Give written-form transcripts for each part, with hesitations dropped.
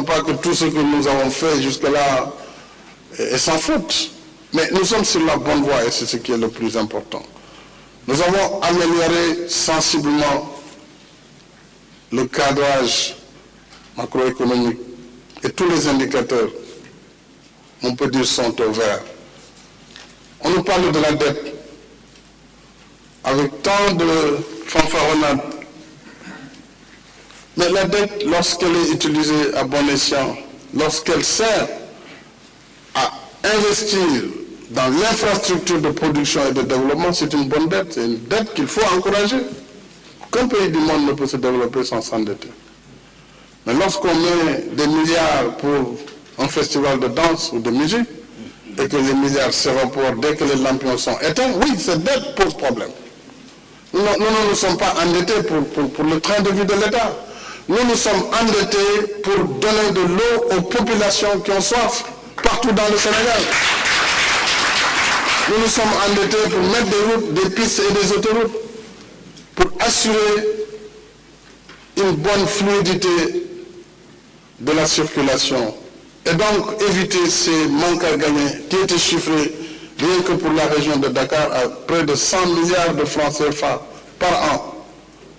non pas que tout ce que nous avons fait jusque-là est sans faute, mais nous sommes sur la bonne voie et c'est ce qui est le plus important. Nous avons amélioré sensiblement le cadrage macroéconomique et tous les indicateurs, on peut dire, sont au vert. On nous parle de la dette avec tant de fanfaronnades. Mais la dette, lorsqu'elle est utilisée à bon escient, lorsqu'elle sert à investir dans l'infrastructure de production et de développement, c'est une bonne dette. C'est une dette qu'il faut encourager. Aucun pays du monde ne peut se développer sans s'endetter. Mais lorsqu'on met des milliards pour un festival de danse ou de musique, et que les milliards s'évaporent dès que les lampions sont éteints, oui, cette dette pose problème. Nous ne sommes pas endettés pour le train de vie de l'État. Nous sommes endettés pour donner de l'eau aux populations qui ont soif partout dans le Sénégal. Nous sommes endettés pour mettre des routes, des pistes et des autoroutes, pour assurer une bonne fluidité de la circulation et donc éviter ces manques à gagner qui étaient chiffrés rien que pour la région de Dakar à près de 100 milliards de francs CFA par an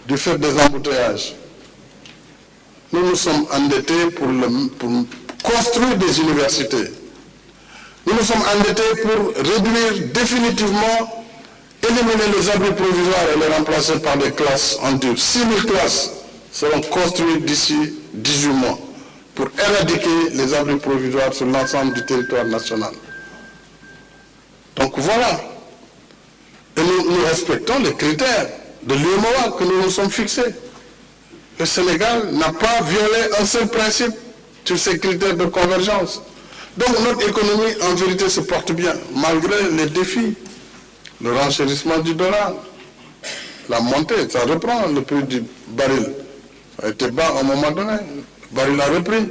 du fait des embouteillages. Nous nous sommes endettés pour construire des universités. Nous nous sommes endettés pour réduire définitivement, éliminer les abris provisoires et les remplacer par des classes en dur. 6 000 classes seront construites d'ici 18 mois pour éradiquer les abris provisoires sur l'ensemble du territoire national. Donc voilà. Et nous respectons les critères de l'UEMOA que nous nous sommes fixés. Le Sénégal n'a pas violé un seul principe sur ces critères de convergence. Donc notre économie, en vérité, se porte bien, malgré les défis. Le renchérissement du dollar, la montée, ça reprend le prix du baril. Ça a été bas à un moment donné. Le baril a repris.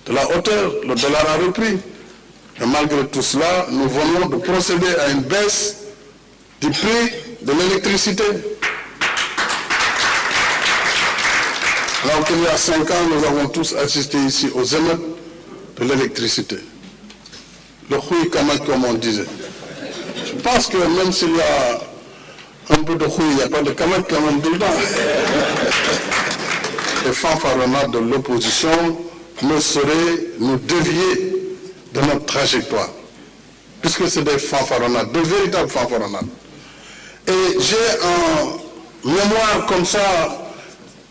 De la hauteur, le dollar a repris. Et malgré tout cela, nous venons de procéder à une baisse du prix de l'électricité. Alors qu'il y a 5 ans, nous avons tous assisté ici aux émeutes de l'électricité. Le khouï kamak, comme on disait. Je pense que même s'il y a un peu de khouï, il n'y a pas de kamak quand même tout le temps. Les fanfaronnades de l'opposition ne sauraient nous dévier de notre trajectoire, puisque c'est des fanfaronnades, de véritables fanfaronnades. Et j'ai en mémoire comme ça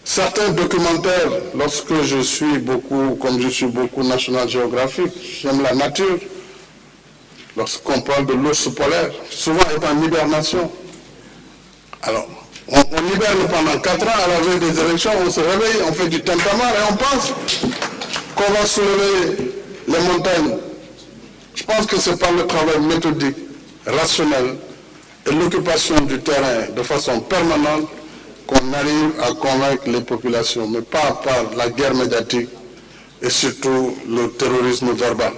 certains documentaires, lorsque je suis beaucoup, comme je suis beaucoup National Geographic, j'aime la nature, lorsqu'on parle de l'ours polaire, souvent est en hibernation. Alors, on hiberne pendant 4 ans, à la veille des élections, on se réveille, on fait du tintamarre et on pense qu'on va soulever les montagnes. Je pense que c'est par le travail méthodique, rationnel et l'occupation du terrain de façon permanente qu'on arrive à convaincre les populations, mais pas par la guerre médiatique et surtout le terrorisme verbal.